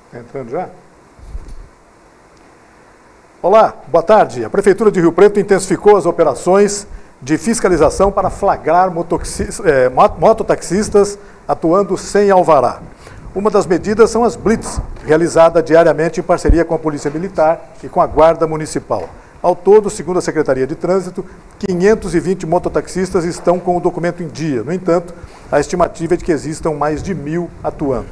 Está entrando já? Olá, boa tarde. A Prefeitura de Rio Preto intensificou as operações de fiscalização para flagrar mototaxistas atuando sem alvará. Uma das medidas são as blitz, realizada diariamente em parceria com a Polícia Militar e com a Guarda Municipal. Ao todo, segundo a Secretaria de Trânsito, 520 mototaxistas estão com o documento em dia. No entanto, a estimativa é de que existam mais de 1.000 atuando.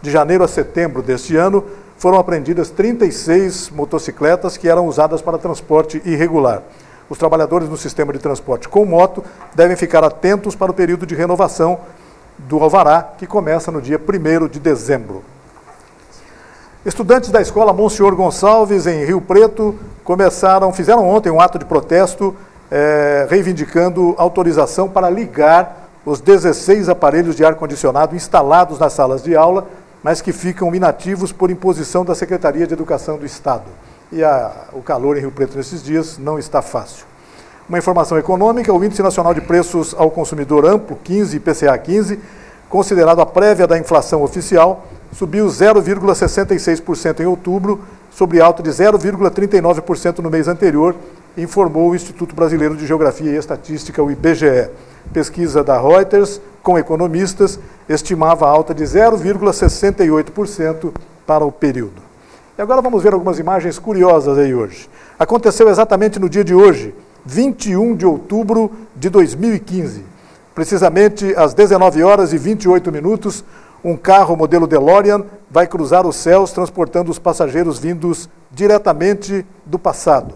De janeiro a setembro deste ano, foram apreendidas 36 motocicletas que eram usadas para transporte irregular. Os trabalhadores no sistema de transporte com moto devem ficar atentos para o período de renovação do alvará, que começa no dia 1º de dezembro. Estudantes da escola Monsenhor Gonçalves, em Rio Preto, fizeram ontem um ato de protesto reivindicando autorização para ligar os 16 aparelhos de ar-condicionado instalados nas salas de aula, mas que ficam inativos por imposição da Secretaria de Educação do Estado. E o calor em Rio Preto nesses dias não está fácil. Uma informação econômica: o Índice Nacional de Preços ao Consumidor Amplo, 15, IPCA 15, considerado a prévia da inflação oficial, subiu 0,66% em outubro, sobre alta de 0,39% no mês anterior, informou o Instituto Brasileiro de Geografia e Estatística, o IBGE. Pesquisa da Reuters, com economistas, estimava a alta de 0,68% para o período. E agora vamos ver algumas imagens curiosas aí hoje. Aconteceu exatamente no dia de hoje, 21 de outubro de 2015. Precisamente às 19 horas e 28 minutos, um carro modelo DeLorean vai cruzar os céus transportando os passageiros vindos diretamente do passado.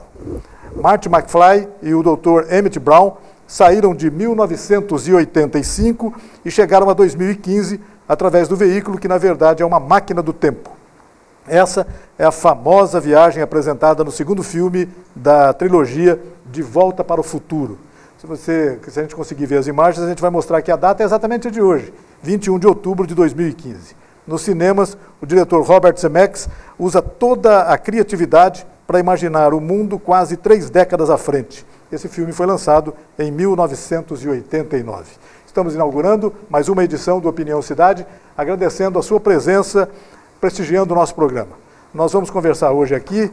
Marty McFly e o Dr. Emmett Brown saíram de 1985 e chegaram a 2015 através do veículo que, na verdade, é uma máquina do tempo. Essa é a famosa viagem apresentada no segundo filme da trilogia De Volta para o Futuro. Se a gente conseguir ver as imagens, a gente vai mostrar que a data é exatamente a de hoje, 21 de outubro de 2015. Nos cinemas, o diretor Robert Zemeckis usa toda a criatividade para imaginar o mundo quase 3 décadas à frente. Esse filme foi lançado em 1989. Estamos inaugurando mais uma edição do Opinião Cidade, agradecendo a sua presença, prestigiando o nosso programa. Nós vamos conversar hoje aqui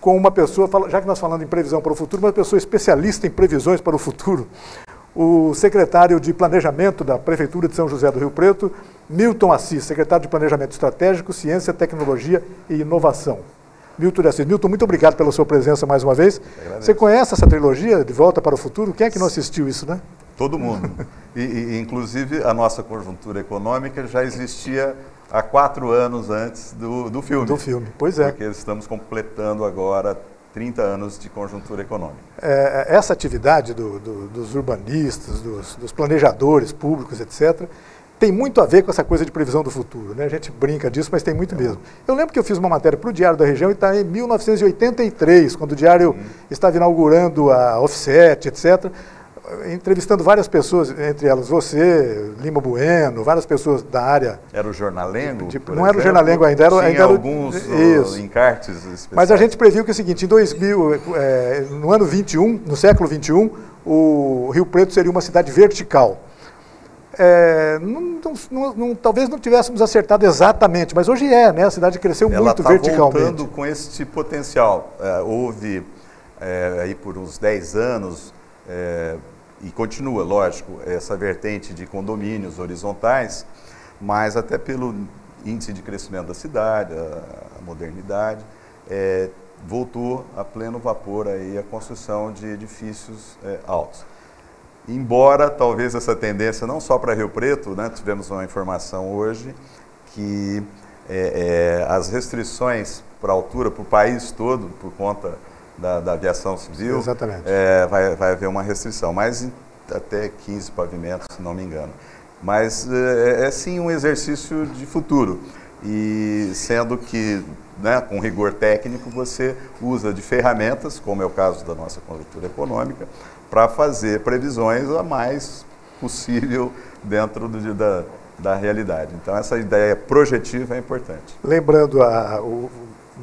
com uma pessoa, já que nós falamos em previsão para o futuro, uma pessoa especialista em previsões para o futuro, o secretário de Planejamento da Prefeitura de São José do Rio Preto, Milton Assis, secretário de Planejamento Estratégico, Ciência, Tecnologia e Inovação. Milton Assis. Milton, muito obrigado pela sua presença mais uma vez. Você conhece essa trilogia, De Volta para o Futuro? Quem é que não assistiu isso, né? Todo mundo. Inclusive, a nossa conjuntura econômica já existia há 4 anos antes do filme. Do filme, pois é. Porque estamos completando agora 30 anos de conjuntura econômica. Essa atividade dos urbanistas, dos planejadores públicos, etc., tem muito a ver com essa coisa de previsão do futuro, né? A gente brinca disso, mas tem muito mesmo. Eu lembro que eu fiz uma matéria para o Diário da Região e está em 1983, quando o Diário estava inaugurando a Offset, etc., entrevistando várias pessoas, entre elas você, Lima Bueno, várias pessoas da área. Era o Jornalengo? Não era o Jornalengo ainda, tinha alguns encartes especiais. Mas a gente previu que é o seguinte: no ano 21, no século 21, o Rio Preto seria uma cidade vertical. Talvez não tivéssemos acertado exatamente, mas hoje né? A cidade cresceu muito verticalmente. Ela está voltando com esse potencial. Houve, aí por uns 10 anos, e continua, lógico, essa vertente de condomínios horizontais, mas até pelo índice de crescimento da cidade, a modernidade, voltou a pleno vapor aí a construção de edifícios altos. Embora talvez essa tendência, não só para Rio Preto, né, tivemos uma informação hoje que as restrições para a altura, para o país todo, por conta da aviação civil, vai haver uma restrição, mas até 15 pavimentos, se não me engano. Mas é sim um exercício de futuro, e sendo que, né, com rigor técnico, você usa de ferramentas, como é o caso da nossa conjuntura econômica, para fazer previsões a mais possível dentro da realidade. Então, essa ideia projetiva é importante. Lembrando,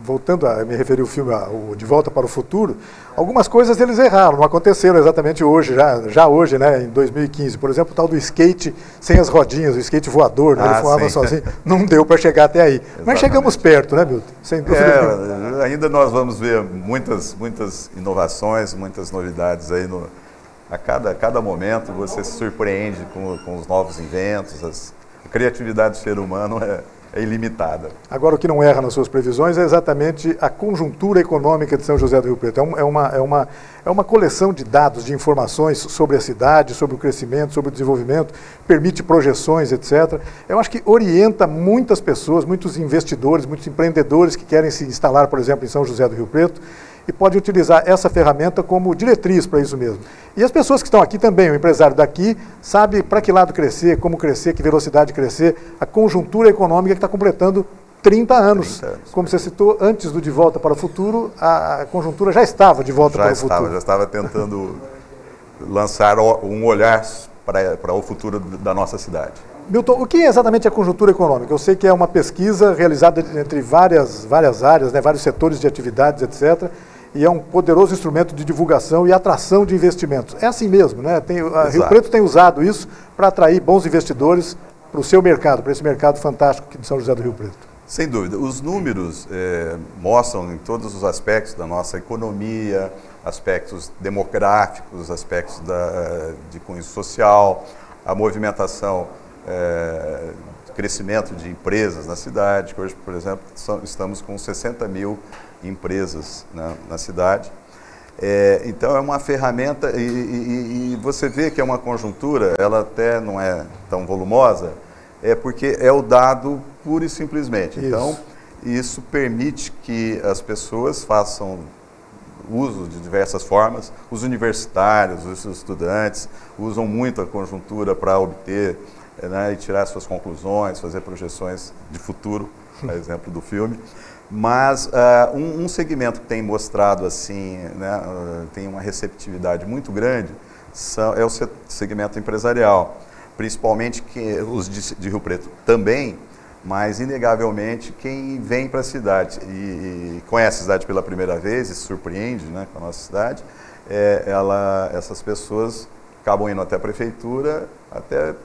voltando a me referir ao filme o De Volta para o Futuro, algumas coisas eles erraram, não aconteceram exatamente hoje, já hoje, né, em 2015. Por exemplo, o tal do skate sem as rodinhas, o skate voador, né, ele voava sozinho, não deu para chegar até aí. Exatamente. Mas chegamos perto, né, Milton? Sem dúvida. Ainda nós vamos ver muitas inovações, muitas novidades aí a cada momento você se surpreende com os novos inventos, a criatividade do ser humano é ilimitada. Agora, o que não erra nas suas previsões é exatamente a conjuntura econômica de São José do Rio Preto. É uma coleção de dados, de informações sobre a cidade, sobre o crescimento, sobre o desenvolvimento, permite projeções, etc. Eu acho que orienta muitas pessoas, muitos investidores, muitos empreendedores que querem se instalar, por exemplo, em São José do Rio Preto, e pode utilizar essa ferramenta como diretriz para isso mesmo. E as pessoas que estão aqui também, o empresário daqui, sabe para que lado crescer, como crescer, que velocidade crescer, a conjuntura econômica que está completando 30 anos. Como você citou, antes do De Volta para o Futuro, a conjuntura já estava de volta para o futuro. Já estava tentando lançar um olhar para o futuro da nossa cidade. Milton, o que é exatamente a conjuntura econômica? Eu sei que é uma pesquisa realizada entre várias áreas, né, vários setores de atividades, etc., e é um poderoso instrumento de divulgação e atração de investimentos. É assim mesmo, né? Rio Preto tem usado isso para atrair bons investidores para o seu mercado, para esse mercado fantástico aqui de São José do Rio Preto. Sem dúvida. Os números mostram em todos os aspectos da nossa economia, aspectos demográficos, aspectos de cunho social, a movimentação, crescimento de empresas na cidade, que hoje, por exemplo, estamos com 60 mil empresas, né, na cidade. Então é uma ferramenta e você vê que é uma conjuntura, ela até não é tão volumosa, porque é o dado pura e simplesmente. Isso. Então isso permite que as pessoas façam uso de diversas formas. Os universitários, os estudantes usam muito a conjuntura para obter, né, e tirar suas conclusões, fazer projeções de futuro, por exemplo, do filme. Mas um segmento que tem mostrado assim, né, tem uma receptividade muito grande, é o segmento empresarial, principalmente os de Rio Preto também, mas inegavelmente quem vem para a cidade e conhece a cidade pela primeira vez e se surpreende, né, com a nossa cidade, essas pessoas acabam indo até a prefeitura, até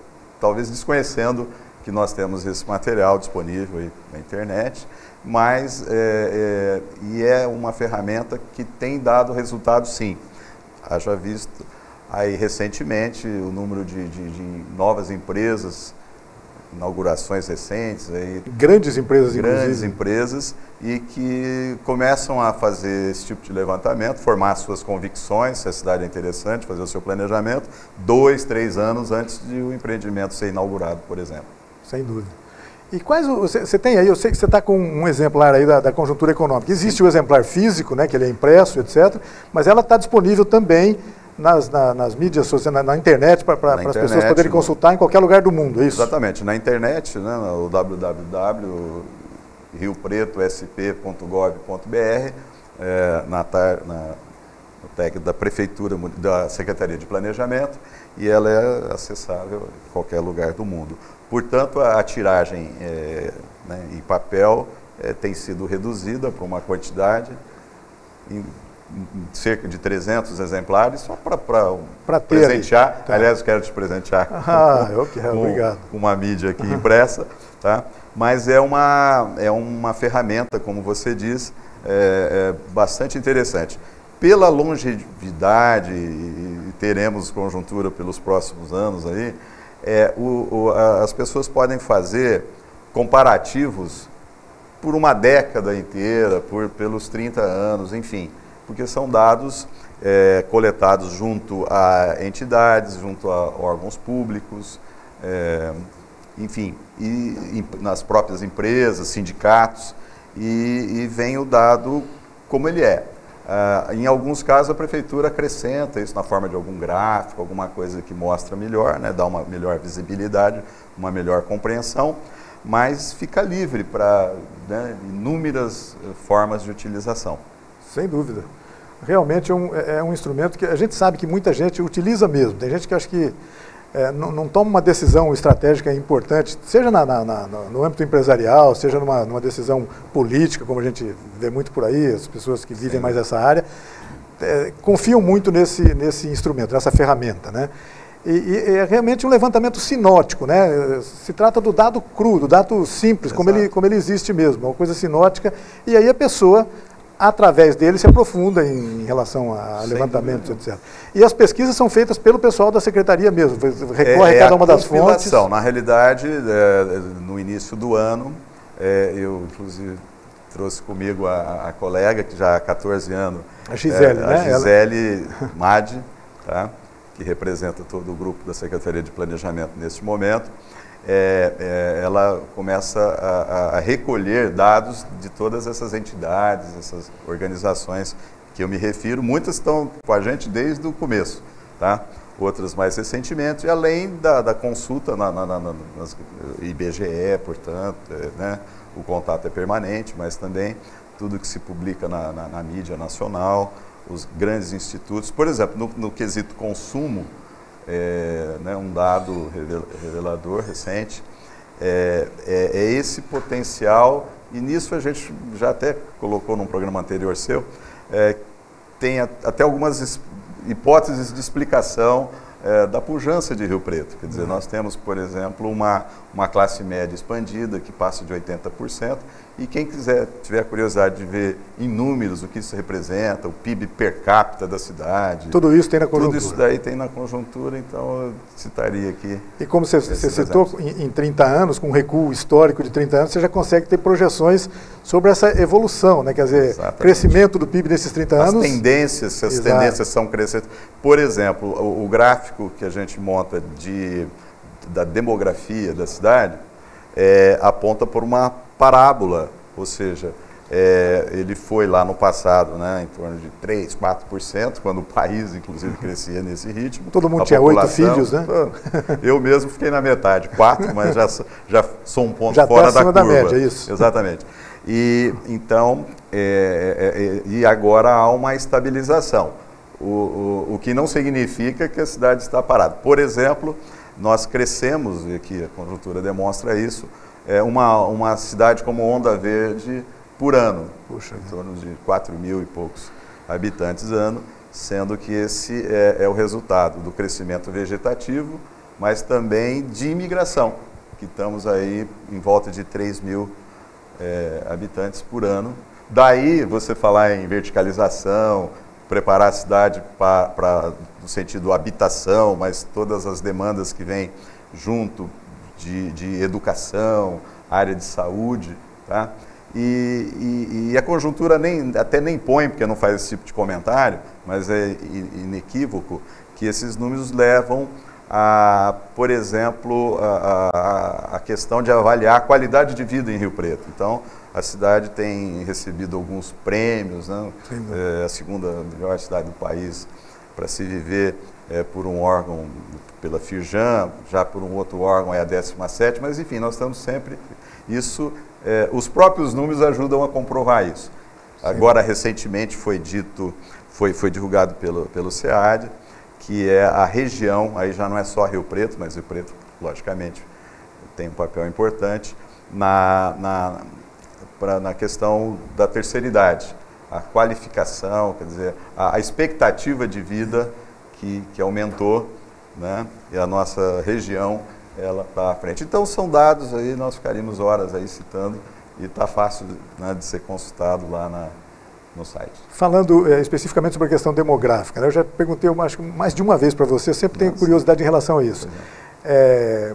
talvez desconhecendo que nós temos esse material disponível aí na internet, mas é uma ferramenta que tem dado resultado, sim. Haja visto aí recentemente o número de novas empresas, inaugurações recentes, aí, grandes empresas e que começam a fazer esse tipo de levantamento, formar suas convicções, se a cidade é interessante, fazer o seu planejamento 2, 3 anos antes de o empreendimento ser inaugurado, por exemplo. Sem dúvida. E quais você tem aí, eu sei que você está com um exemplar aí da conjuntura econômica. Existe o exemplar físico, né, que ele é impresso, etc., mas ela está disponível também nas mídias sociais, na internet, para as pessoas poderem consultar em qualquer lugar do mundo, é isso? Exatamente, na internet, né, no www.riopreto.sp.gov.br, no tag da Prefeitura, da Secretaria de Planejamento, e ela é acessável em qualquer lugar do mundo. Portanto, a tiragem né, em papel tem sido reduzida para uma quantidade em cerca de 300 exemplares, só para presentear. Tá. Aliás, eu quero te presentear com uma mídia aqui impressa, tá? Mas é uma ferramenta, como você diz, bastante interessante. Pela longevidade, e teremos conjuntura pelos próximos anos aí, as pessoas podem fazer comparativos por uma década inteira, pelos 30 anos, enfim, porque são dados coletados junto a entidades, junto a órgãos públicos, enfim, e nas próprias empresas, sindicatos, e vem o dado como ele é. Em alguns casos a prefeitura acrescenta isso na forma de algum gráfico, alguma coisa que mostra melhor, né, dá uma melhor visibilidade, uma melhor compreensão, mas fica livre para, né, inúmeras formas de utilização. Sem dúvida. Realmente é um instrumento que a gente sabe que muita gente utiliza mesmo. Tem gente que acha que não toma uma decisão estratégica importante, seja no âmbito empresarial, seja numa decisão política, como a gente vê muito por aí, as pessoas que vivem mais essa área, confiam muito nesse instrumento, nessa ferramenta, né? E é realmente um levantamento sinótico, né? Se trata do dado cru, do dado simples, como ele existe mesmo, uma coisa sinótica, e aí a pessoa, através dele, se aprofunda em relação a levantamentos, etc. E as pesquisas são feitas pelo pessoal da secretaria mesmo, recorre a cada uma das fontes. Na realidade, no início do ano, eu inclusive trouxe comigo a colega, que já há 14 anos, a Gisele, né? A Gisele Madi, tá? Que representa todo o grupo da Secretaria de Planejamento neste momento. Ela começa a recolher dados de todas essas entidades, essas organizações que eu me refiro. Muitas estão com a gente desde o começo, tá? Outras mais recentemente, e além da consulta nas IBGE, portanto, né? O contato é permanente, mas também tudo que se publica na mídia nacional, os grandes institutos. Por exemplo, no quesito consumo, né, um dado revelador recente, é esse potencial, e nisso a gente já até colocou num programa anterior seu, tem até algumas hipóteses de explicação da pujança de Rio Preto. Quer dizer, nós temos, por exemplo, uma classe média expandida que passa de 80%, e quem tiver curiosidade de ver em números o que isso representa, o PIB per capita da cidade. Tudo isso tem na conjuntura. Tudo isso daí tem na conjuntura, então eu citaria aqui. E como você citou, em 30 anos, com um recuo histórico de 30 anos, você já consegue ter projeções sobre essa evolução, né? Quer dizer, exatamente, crescimento do PIB nesses 30 anos. As tendências são crescentes. Por exemplo, o gráfico que a gente monta da demografia da cidade aponta por uma parábola, ou seja, ele foi lá no passado, né, em torno de 3%, 4%, quando o país, inclusive, crescia nesse ritmo. Todo mundo tinha 8 filhos, né? Eu mesmo fiquei na metade, 4, mas já sou um ponto já fora da curva. Da média, isso. Exatamente. E então, e agora há uma estabilização, o que não significa que a cidade está parada. Por exemplo, nós crescemos, e aqui a conjuntura demonstra isso, uma cidade como Onda Verde por ano, em torno de 4.000 e poucos habitantes ano, sendo que esse é o resultado do crescimento vegetativo, mas também de imigração, que estamos aí em volta de 3.000 habitantes por ano. Daí você falar em verticalização, preparar a cidade no sentido habitação, mas todas as demandas que vêm junto de educação, área de saúde, tá? E a conjuntura até nem põe, porque não faz esse tipo de comentário, mas é inequívoco que esses números levam por exemplo, a questão de avaliar a qualidade de vida em Rio Preto. Então, a cidade tem recebido alguns prêmios, né? A segunda melhor cidade do país para se viver por um órgão, pela Firjan, já por um outro órgão é a 17ª, mas enfim, nós estamos sempre... Isso, os próprios números ajudam a comprovar isso. Sim. Agora, recentemente foi divulgado pelo SEAD, que é a região, aí já não é só Rio Preto, mas Rio Preto, logicamente, tem um papel importante na questão da terceira idade, a qualificação, quer dizer, a expectativa de vida que aumentou, né? E a nossa região, ela está à frente. Então, são dados aí, nós ficaríamos horas aí citando, e está fácil, né, de ser consultado lá no site. Falando especificamente sobre a questão demográfica, né? Eu já perguntei acho que mais de uma vez para você, sempre tenho curiosidade em relação a isso.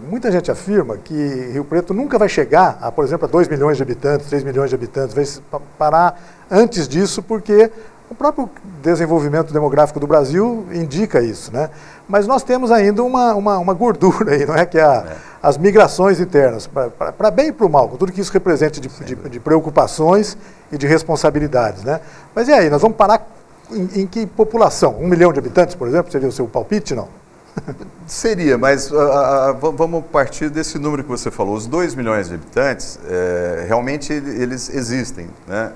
Muita gente afirma que Rio Preto nunca vai chegar, por exemplo, a 2 milhões de habitantes, 3 milhões de habitantes, vai parar antes disso, porque o próprio desenvolvimento demográfico do Brasil indica isso, né? Mas nós temos ainda uma gordura aí, não é? Que é as migrações internas, para bem e para o mal, com tudo que isso representa de preocupações e de responsabilidades, né? Mas e aí, nós vamos parar em que população? 1 milhão de habitantes, por exemplo, seria o seu palpite, não? Seria, mas vamos partir desse número que você falou. Os 2 milhões de habitantes, realmente eles existem, né?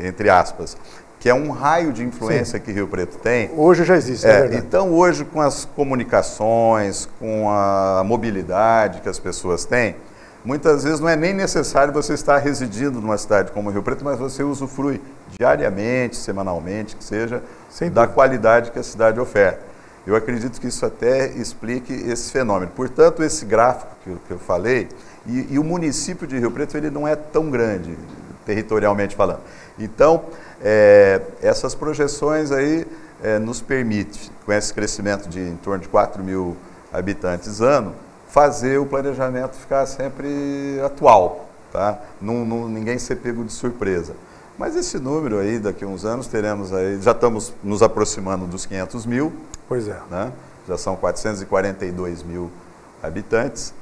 Entre aspas. que é um raio de influência que Rio Preto tem. Hoje já existe, é verdade. Então, hoje, com as comunicações, com a mobilidade que as pessoas têm, muitas vezes não é nem necessário você estar residindo numa cidade como Rio Preto, mas você usufrui diariamente, semanalmente, que seja, da qualidade que a cidade oferta. Eu acredito que isso até explique esse fenômeno. Portanto, esse gráfico que eu falei, e o município de Rio Preto ele não é tão grande, territorialmente falando. Então, essas projeções aí nos permite, com esse crescimento de em torno de 4.000 habitantes ano, fazer o planejamento ficar sempre atual, tá? Ninguém ser pego de surpresa. Mas esse número aí, daqui a uns anos, teremos aí, já estamos nos aproximando dos 500.000. Pois é. Né? Já são 442.000 habitantes.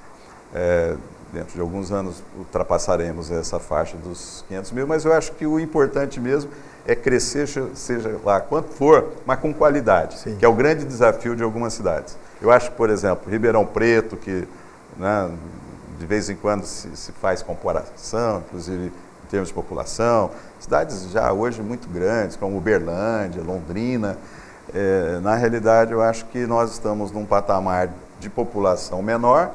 Dentro de alguns anos ultrapassaremos essa faixa dos 500.000, mas eu acho que o importante mesmo é crescer, seja lá quanto for, mas com qualidade, Sim. que é o grande desafio de algumas cidades. Eu acho que, por exemplo, Ribeirão Preto, que né, de vez em quando se faz comparação, inclusive em termos de população, cidades já hoje muito grandes, como Uberlândia, Londrina, na realidade eu acho que nós estamos num patamar de população menor,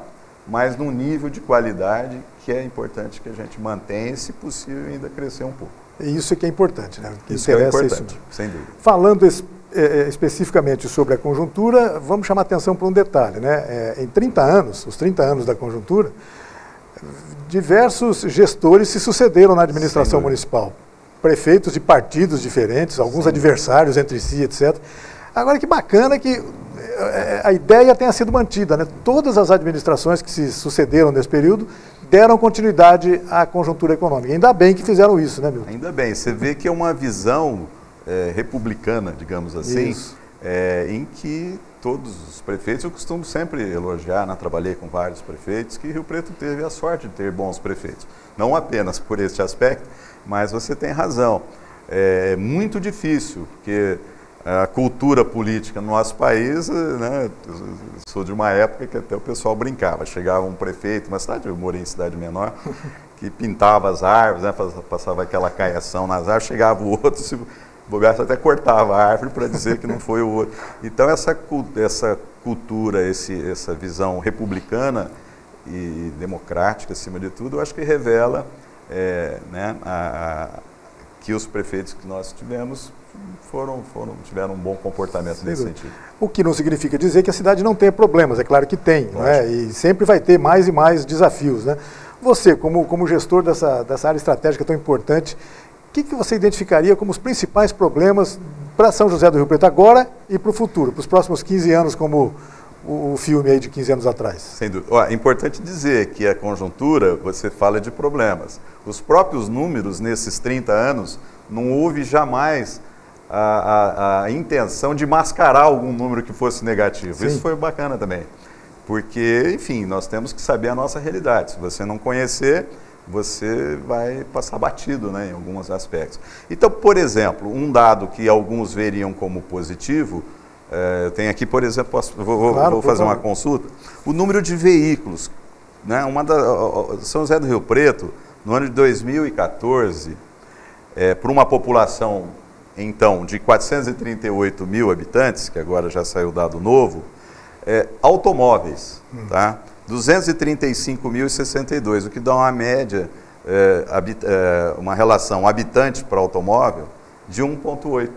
mas num nível de qualidade que é importante que a gente mantenha e, se possível, ainda crescer um pouco. Isso que é importante, né? Que isso é importante, isso sem dúvida. Falando especificamente sobre a conjuntura, vamos chamar atenção para um detalhe, né? Em 30 anos, os 30 anos da conjuntura, diversos gestores se sucederam na administração municipal. Prefeitos de partidos diferentes, alguns adversários entre si, etc. Agora, que bacana que a ideia tenha sido mantida, né? Todas as administrações que se sucederam nesse período deram continuidade à conjuntura econômica. Ainda bem que fizeram isso, né, Milton? Ainda bem. Você vê que é uma visão republicana, digamos assim, em que todos os prefeitos, eu costumo sempre elogiar, né? Trabalhei com vários prefeitos, que Rio Preto teve a sorte de ter bons prefeitos. Não apenas por este aspecto, mas você tem razão. É muito difícil, porque a cultura política no nosso país, né, eu sou de uma época que até o pessoal brincava, chegava um prefeito, uma cidade, eu morei em cidade menor, que pintava as árvores, né, passava aquela caiação nas árvores, chegava o outro, se bobeasse até cortava a árvore para dizer que não foi o outro. Então essa cultura, essa visão republicana e democrática, acima de tudo, eu acho que revela né, que os prefeitos que nós tivemos tiveram um bom comportamento nesse sentido. O que não significa dizer que a cidade não tenha problemas, é claro que tem, né? E sempre vai ter mais e mais desafios, né? Você, como gestor dessa área estratégica tão importante, o que você identificaria como os principais problemas para São José do Rio Preto agora e para o futuro, para os próximos 15 anos, como o filme aí de 15 anos atrás? Sem dúvida. É importante dizer que a conjuntura, você fala de problemas. Os próprios números, nesses 30 anos, não houve jamais a intenção de mascarar algum número que fosse negativo. Sim. Isso foi bacana também. Porque, enfim, nós temos que saber a nossa realidade. Se você não conhecer, você vai passar batido, né, em alguns aspectos. Então, por exemplo, um dado que alguns veriam como positivo, tem aqui, por exemplo, vou fazer uma consulta, o número de veículos. Né, São José do Rio Preto, no ano de 2014, para uma população, então, de 438.000 habitantes, que agora já saiu o dado novo, automóveis, tá? 235.062, o que dá uma média, uma relação habitante para automóvel de 1,8,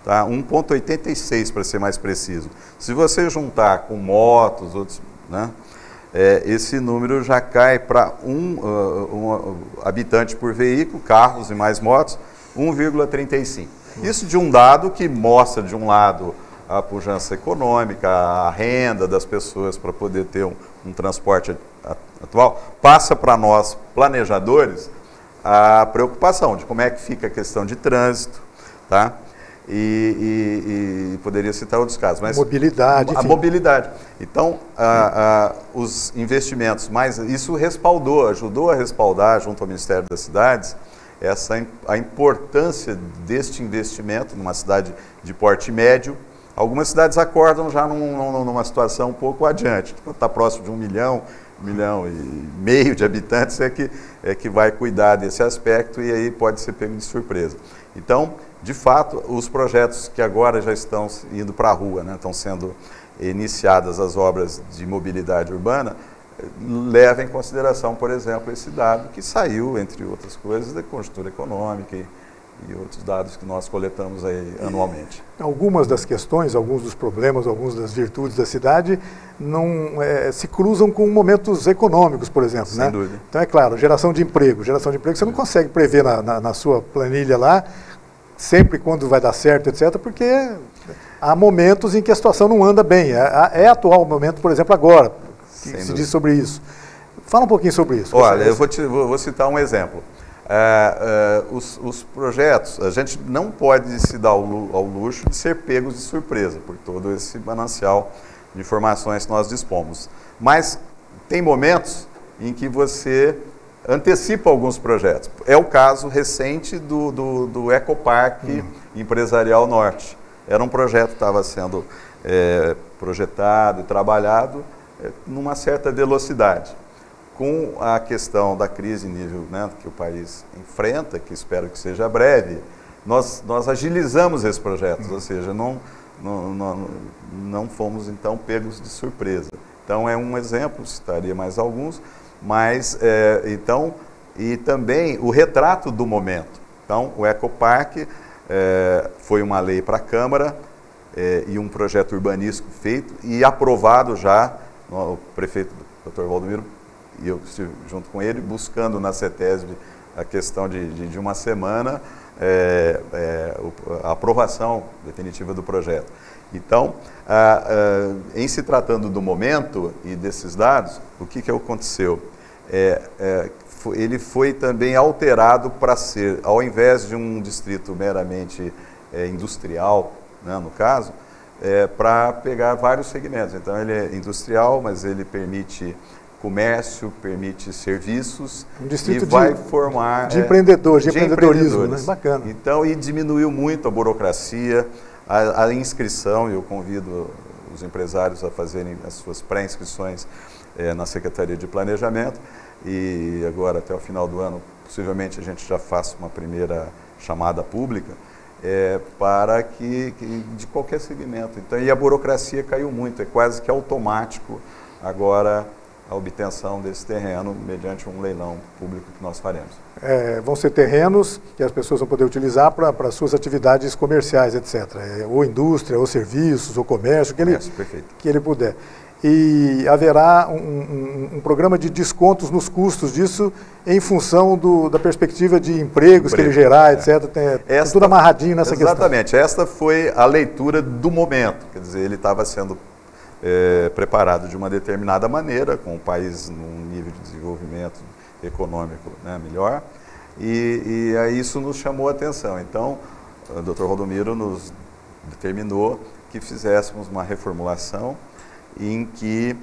tá? 1,86 para ser mais preciso. Se você juntar com motos, outros, né, esse número já cai para um habitante por veículo, carros e mais motos, 1,35. Isso de um dado que mostra, de um lado, a pujança econômica, a renda das pessoas para poder ter um transporte atual, passa para nós, planejadores, a preocupação de como é que fica a questão de trânsito, tá? E poderia citar outros casos. Mas mobilidade. A mobilidade. Então, os investimentos, isso ajudou a respaldar, junto ao Ministério das Cidades, a importância deste investimento numa cidade de porte médio. Algumas cidades acordam já numa situação um pouco adiante, está próximo de 1 milhão milhão e meio de habitantes é que vai cuidar desse aspecto e aí pode ser pego de surpresa. Então, de fato, os projetos que agora já estão indo para a rua, né, estão sendo iniciadas as obras de mobilidade urbana, leva em consideração, por exemplo, esse dado que saiu, entre outras coisas, da conjuntura econômica e outros dados que nós coletamos aí anualmente. Algumas das questões, alguns dos problemas, algumas das virtudes da cidade não se cruzam com momentos econômicos, por exemplo. Sem dúvida. Então, é claro, geração de emprego você não consegue prever na sua planilha lá, sempre quando vai dar certo, etc., porque há momentos em que a situação não anda bem. É atual momento, por exemplo, agora, que se diz sobre isso. Fala um pouquinho sobre isso. Olha, eu vou citar um exemplo. Os projetos, a gente não pode se dar ao luxo de ser pegos de surpresa por todo esse manancial de informações que nós dispomos. Mas tem momentos em que você antecipa alguns projetos. É o caso recente do Ecoparque Empresarial Norte. Era um projeto que estava sendo projetado e trabalhado numa certa velocidade. Com a questão da crise nível, né, que o país enfrenta, que espero que seja breve, nós agilizamos esses projetos, ou seja, não fomos então pegos de surpresa. Então é um exemplo, citaria mais alguns, mas então, e também o retrato do momento. Então o Ecoparque foi uma lei para a Câmara e um projeto urbanístico feito e aprovado já, o prefeito Dr. Valdomiro, e eu estive junto com ele, buscando na CETESB a questão de uma semana a aprovação definitiva do projeto. Então, em se tratando do momento e desses dados, o que aconteceu? Ele foi também alterado para ser, ao invés de um distrito meramente industrial, né, no caso, para pegar vários segmentos. Então, ele é industrial, mas ele permite comércio, permite serviços, um distrito e vai formar de empreendedorismo, né? Bacana. Então, e diminuiu muito a burocracia, a inscrição, e eu convido os empresários a fazerem as suas pré-inscrições na Secretaria de Planejamento, e agora até o final do ano, possivelmente a gente já faça uma primeira chamada pública, para que de qualquer segmento. Então, e a burocracia caiu muito, é quase que automático agora a obtenção desse terreno mediante um leilão público que nós faremos. Vão ser terrenos que as pessoas vão poder utilizar para suas atividades comerciais, etc. Ou indústria, ou serviços, ou comércio, que ele puder. E haverá um programa de descontos nos custos disso em função da perspectiva de empregos que ele gerar, etc. Tudo amarradinho nessa questão. Exatamente. Esta foi a leitura do momento. Quer dizer, ele estava sendo preparado de uma determinada maneira, com o país num nível de desenvolvimento econômico, né, melhor, e aí isso nos chamou a atenção. Então, o Dr. Valdomiro nos determinou que fizéssemos uma reformulação em que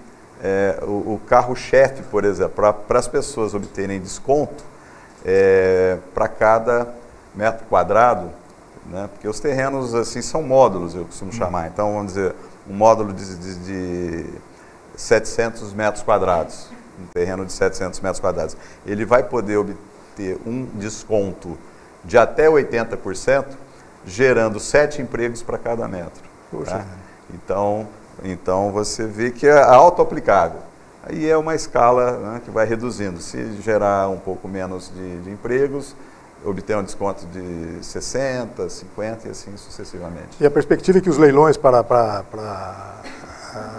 o carro-chefe, por exemplo, para as pessoas obterem desconto para cada metro quadrado, né, porque os terrenos assim são módulos, eu costumo chamar. Então, vamos dizer, um módulo de 700 metros quadrados, um terreno de 700 metros quadrados, ele vai poder obter um desconto de até 80%, gerando 7 empregos para cada metro. Tá? Então, você vê que é auto-aplicável. Aí é uma escala, né, que vai reduzindo. Se gerar um pouco menos de empregos, obter um desconto de 60%, 50% e assim sucessivamente. E a perspectiva é que os leilões para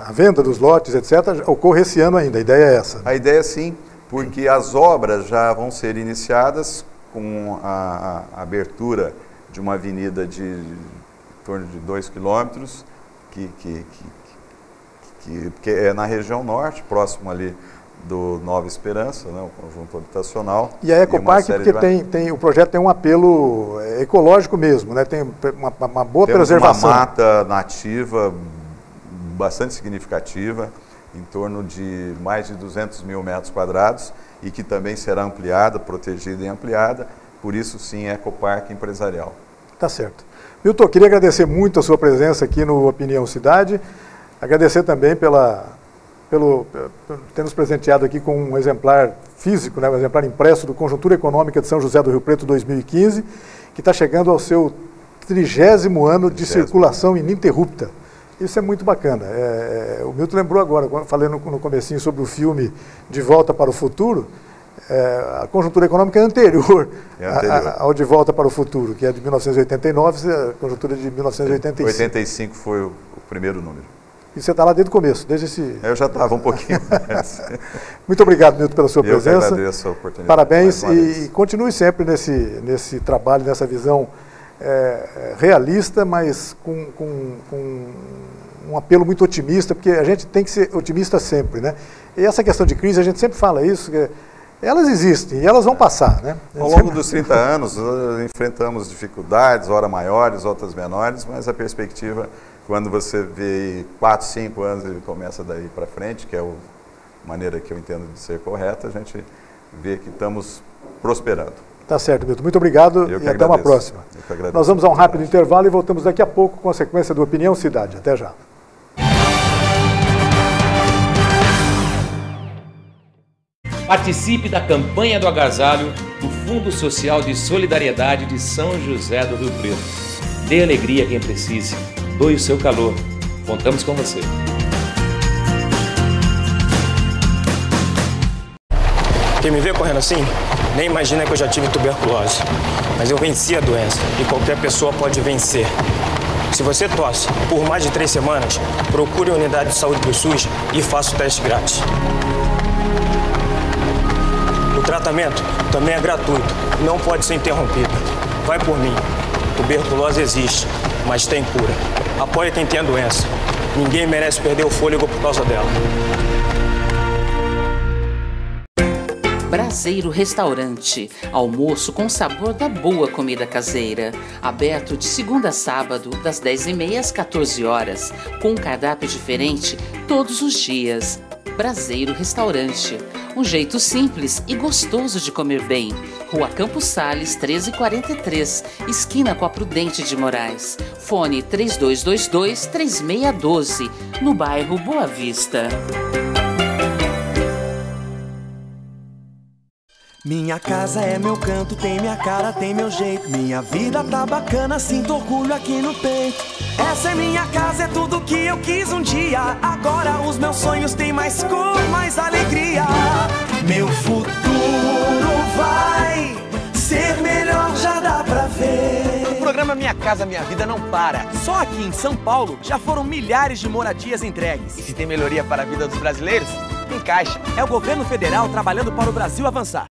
a venda dos lotes, etc., ocorre esse ano ainda, a ideia é essa? A ideia sim, porque as obras já vão ser iniciadas com a abertura de uma avenida de em torno de 2 quilômetros, que é na região norte, próximo ali do Nova Esperança, né, o conjunto habitacional. E a Ecoparque, porque o projeto tem um apelo ecológico mesmo, né, tem uma boa preservação. Uma mata nativa bastante significativa, em torno de mais de 200 mil metros quadrados, e que também será ampliada, protegida e ampliada, por isso sim, Ecoparque Empresarial. Tá certo. Milton, queria agradecer muito a sua presença aqui no Opinião Cidade, agradecer também pela por ter nos presenteado aqui com um exemplar físico, né, um exemplar impresso do Conjuntura Econômica de São José do Rio Preto 2015, que está chegando ao seu 30º ano de circulação ininterrupta. Isso é muito bacana. O Milton lembrou agora, falei no comecinho sobre o filme De Volta para o Futuro, a Conjuntura Econômica é anterior ao De Volta para o Futuro, que é de 1989, a Conjuntura de 1985. 85 foi o primeiro número. E você está lá desde o começo, desde esse... Eu já estava um pouquinho mais. Muito obrigado, Milton, pela sua presença. Eu que agradeço a oportunidade. Parabéns e continue sempre nesse trabalho, nessa visão realista, mas com um apelo muito otimista, porque a gente tem que ser otimista sempre, né? E essa questão de crise, a gente sempre fala isso, que elas existem e elas vão passar, né? Ao longo dos 30 anos, enfrentamos dificuldades, ora maiores, outras menores, mas a perspectiva, quando você vê 4, 5 anos, ele começa daí para frente, que é a maneira que eu entendo de ser correta, a gente vê que estamos prosperando. Tá certo, Milton. Muito obrigado e até uma próxima. Nós vamos a um rápido intervalo e voltamos daqui a pouco com a sequência do Opinião Cidade. Até já. Participe da campanha do agasalho do Fundo Social de Solidariedade de São José do Rio Preto. Dê alegria a quem precise. Doe o seu calor. Contamos com você. Quem me vê correndo assim, nem imagina que eu já tive tuberculose. Mas eu venci a doença e qualquer pessoa pode vencer. Se você tosse por mais de 3 semanas, procure a unidade de saúde do SUS e faça o teste grátis. O tratamento também é gratuito, não pode ser interrompido. Vai por mim. Tuberculose existe, mas tem cura. Apoie quem tem a doença. Ninguém merece perder o fôlego por causa dela. Braseiro Restaurante, almoço com sabor da boa comida caseira. Aberto de segunda a sábado, das 10h30 às 14 horas, com um cardápio diferente todos os dias. Braseiro Restaurante, um jeito simples e gostoso de comer bem. Rua Campos Sales, 1343, esquina com a Prudente de Moraes. Fone 3222-3612, no bairro Boa Vista. Minha casa é meu canto, tem minha cara, tem meu jeito. Minha vida tá bacana, sinto orgulho aqui no peito. Essa é minha casa, é tudo que eu quis um dia. Agora os meus sonhos têm mais cor, mais alegria. Meu futuro vai ser melhor, já dá pra ver. O programa Minha Casa Minha Vida não para. Só aqui em São Paulo já foram milhares de moradias entregues. E se tem melhoria para a vida dos brasileiros, tem Caixa. É o governo federal trabalhando para o Brasil avançar.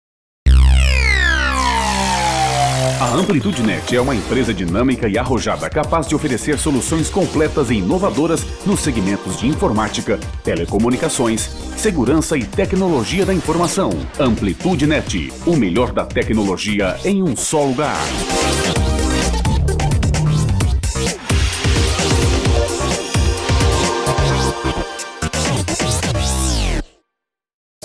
A AmplitudeNet é uma empresa dinâmica e arrojada capaz de oferecer soluções completas e inovadoras nos segmentos de informática, telecomunicações, segurança e tecnologia da informação. AmplitudeNet, o melhor da tecnologia em um só lugar.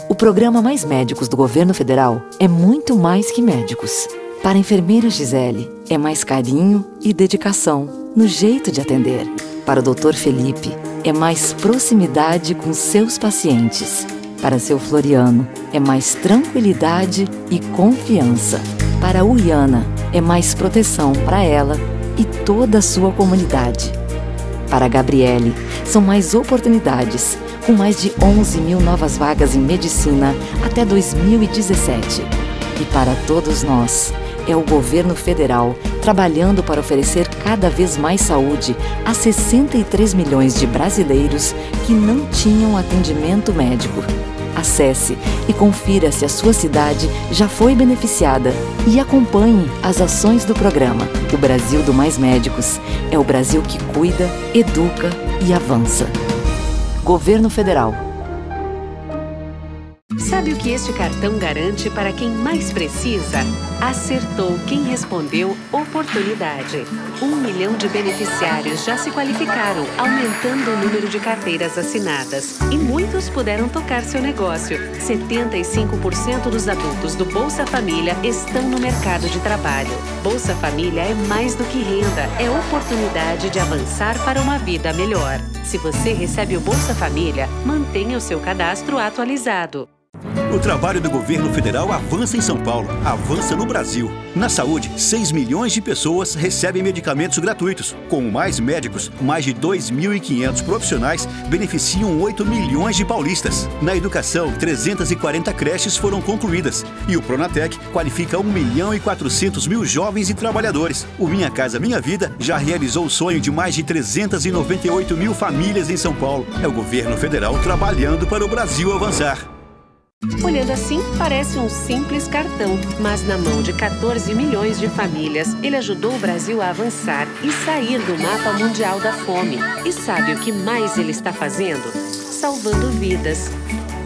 O programa Mais Médicos do Governo Federal é muito mais que médicos. Para a enfermeira Gisele, é mais carinho e dedicação no jeito de atender. Para o Dr. Felipe, é mais proximidade com seus pacientes. Para seu Floriano, é mais tranquilidade e confiança. Para a Uriana, é mais proteção para ela e toda a sua comunidade. Para a Gabriele, são mais oportunidades, com mais de 11 mil novas vagas em medicina até 2017. E para todos nós, é o governo federal trabalhando para oferecer cada vez mais saúde a 63 milhões de brasileiros que não tinham atendimento médico. Acesse e confira se a sua cidade já foi beneficiada e acompanhe as ações do programa. O Brasil do Mais Médicos é o Brasil que cuida, educa e avança. Governo Federal. Sabe Sabe o que este cartão garante para quem mais precisa? Acertou quem respondeu oportunidade. 1 milhão de beneficiários já se qualificaram, aumentando o número de carteiras assinadas. E muitos puderam tocar seu negócio. 75% dos adultos do Bolsa Família estão no mercado de trabalho. Bolsa Família é mais do que renda, é oportunidade de avançar para uma vida melhor. Se você recebe o Bolsa Família, mantenha o seu cadastro atualizado. O trabalho do governo federal avança em São Paulo, avança no Brasil. Na saúde, 6 milhões de pessoas recebem medicamentos gratuitos. Com mais médicos, mais de 2.500 profissionais beneficiam 8 milhões de paulistas. Na educação, 340 creches foram concluídas. E o Pronatec qualifica 1.400.000 jovens e trabalhadores. O Minha Casa Minha Vida já realizou o sonho de mais de 398.000 famílias em São Paulo. É o governo federal trabalhando para o Brasil avançar. Olhando assim, parece um simples cartão, mas na mão de 14 milhões de famílias, ele ajudou o Brasil a avançar e sair do mapa mundial da fome. E sabe o que mais ele está fazendo? Salvando vidas.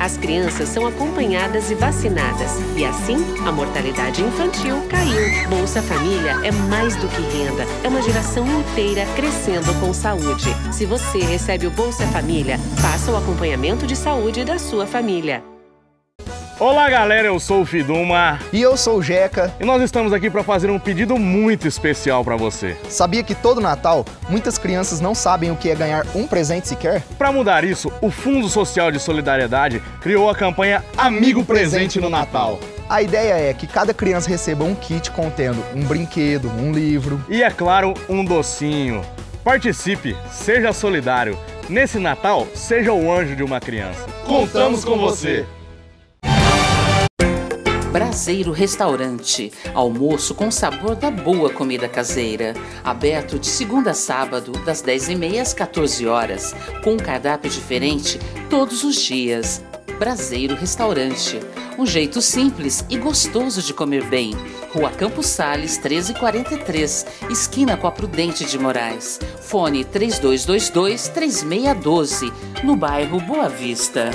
As crianças são acompanhadas e vacinadas, e assim a mortalidade infantil caiu. Bolsa Família é mais do que renda, é uma geração inteira crescendo com saúde. Se você recebe o Bolsa Família, faça o acompanhamento de saúde da sua família. Olá galera, eu sou o Fiduma. E eu sou o Jeca. E nós estamos aqui para fazer um pedido muito especial para você. Sabia que todo Natal, muitas crianças não sabem o que é ganhar um presente sequer? Para mudar isso, o Fundo Social de Solidariedade criou a campanha Amigo Presente no Natal. A ideia é que cada criança receba um kit contendo um brinquedo, um livro e, é claro, um docinho. Participe, seja solidário. Nesse Natal, seja o anjo de uma criança. Contamos com você! Braseiro Restaurante, almoço com sabor da boa comida caseira. Aberto de segunda a sábado, das 10h30 às 14 horas, com um cardápio diferente todos os dias. Braseiro Restaurante, um jeito simples e gostoso de comer bem. Rua Campos Sales, 1343, esquina com a Prudente de Moraes. Fone 3222-3612, no bairro Boa Vista.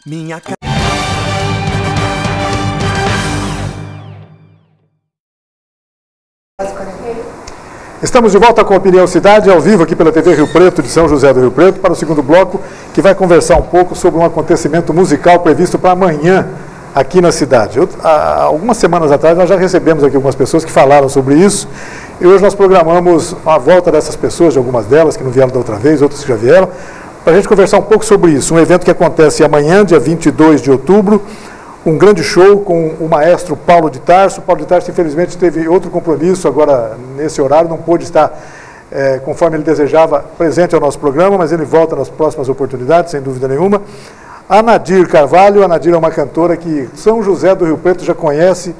Minha casa. Estamos de volta com a Opinião Cidade, ao vivo aqui pela TV Rio Preto, de São José do Rio Preto, para o segundo bloco, que vai conversar um pouco sobre um acontecimento musical previsto para amanhã aqui na cidade. Há algumas semanas atrás nós já recebemos aqui algumas pessoas que falaram sobre isso, e hoje nós programamos a volta dessas pessoas, de algumas delas que não vieram da outra vez, outras que já vieram, para a gente conversar um pouco sobre isso. Um evento que acontece amanhã, dia 22 de outubro, um grande show com o maestro Paulo de Tarso. Paulo de Tarso, infelizmente, teve outro compromisso agora nesse horário, não pôde estar, conforme ele desejava, presente ao nosso programa, mas ele volta nas próximas oportunidades, sem dúvida nenhuma. A Nadir Carvalho. A Nadir é uma cantora que São José do Rio Preto já conhece,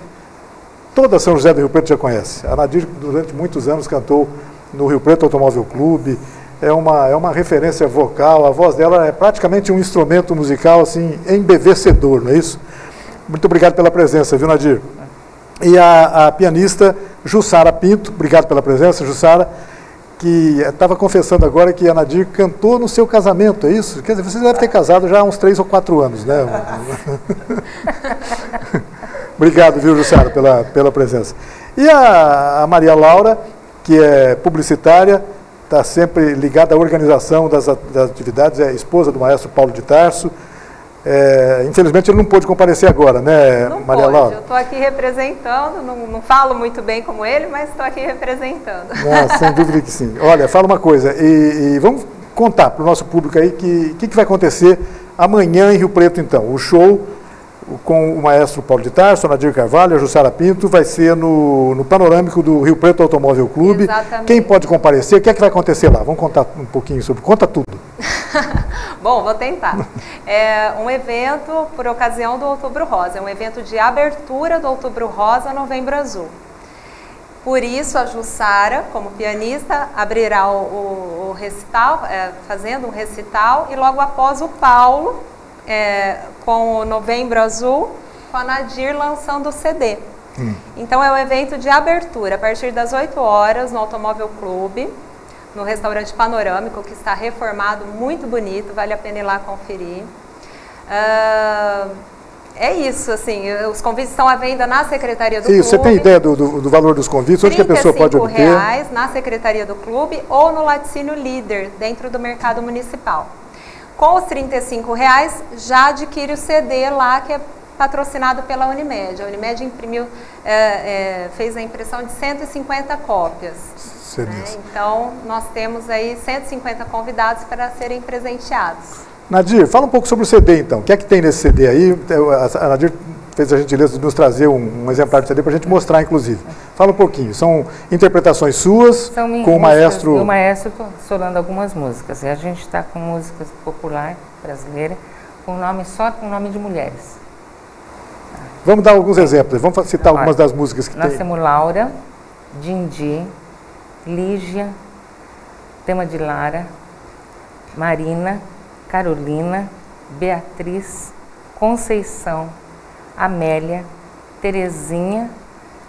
toda São José do Rio Preto já conhece. A Nadir, durante muitos anos, cantou no Rio Preto Automóvel Clube. É uma referência vocal, a voz dela é praticamente um instrumento musical assim, embevecedor, não é isso? Muito obrigado pela presença, viu, Nadir? E a pianista Jussara Pinto, obrigado pela presença, Jussara, que estava confessando agora que a Nadir cantou no seu casamento, é isso? Quer dizer, você deve ter casado já há uns 3 ou 4 anos, né? Obrigado, viu, Jussara, pela presença. E a Maria Laura, que é publicitária, está sempre ligada à organização das atividades, é a esposa do maestro Paulo de Tarso. Infelizmente ele não pôde comparecer agora, né, não Maria pôde. Laura? Eu estou aqui representando, não falo muito bem como ele, mas estou aqui representando. Sem dúvida que sim. Olha, fala uma coisa, e vamos contar para o nosso público aí que vai acontecer amanhã em Rio Preto, então. O show com o maestro Paulo de Tarso, a Nadir Carvalho, a Jussara Pinto, vai ser no Panorâmico do Rio Preto Automóvel Clube. Exatamente. Quem pode comparecer? O que é que vai acontecer lá? Vamos contar um pouquinho sobre... Conta tudo. Bom, vou tentar. É um evento por ocasião do Outubro Rosa, é um evento de abertura do Outubro Rosa Novembro Azul. Por isso, a Jussara, como pianista, abrirá o recital, fazendo um recital, e logo após o Paulo, com o Novembro Azul, com a Nadir lançando o CD. Então é um evento de abertura, a partir das 8 horas, no Automóvel Clube, no restaurante Panorâmico, que está reformado, muito bonito, vale a pena ir lá conferir. É isso, assim, os convites estão à venda na Secretaria do Clube. Você tem ideia do valor dos convites? Onde que a pessoa pode obter? R$35 na Secretaria do Clube ou no Laticínio Líder, dentro do Mercado Municipal. Com os R$35 já adquire o CD lá, que é patrocinado pela Unimed. A Unimed imprimiu, fez a impressão de 150 cópias. Né? Então, nós temos aí 150 convidados para serem presenteados. Nadir, fala um pouco sobre o CD, então. O que é que tem nesse CD aí? A Nadir fez a gentileza de nos trazer um exemplar do CD para a gente mostrar, inclusive. Fala um pouquinho. São interpretações suas, com o maestro... O maestro solando algumas músicas. E a gente está com músicas populares brasileiras, só com nome de mulheres. Vamos dar alguns exemplos. Vamos citar algumas das músicas que tem. Nós temos Laura, Dindi, Lígia, tema de Lara, Marina, Carolina, Beatriz, Conceição, Amélia, Terezinha,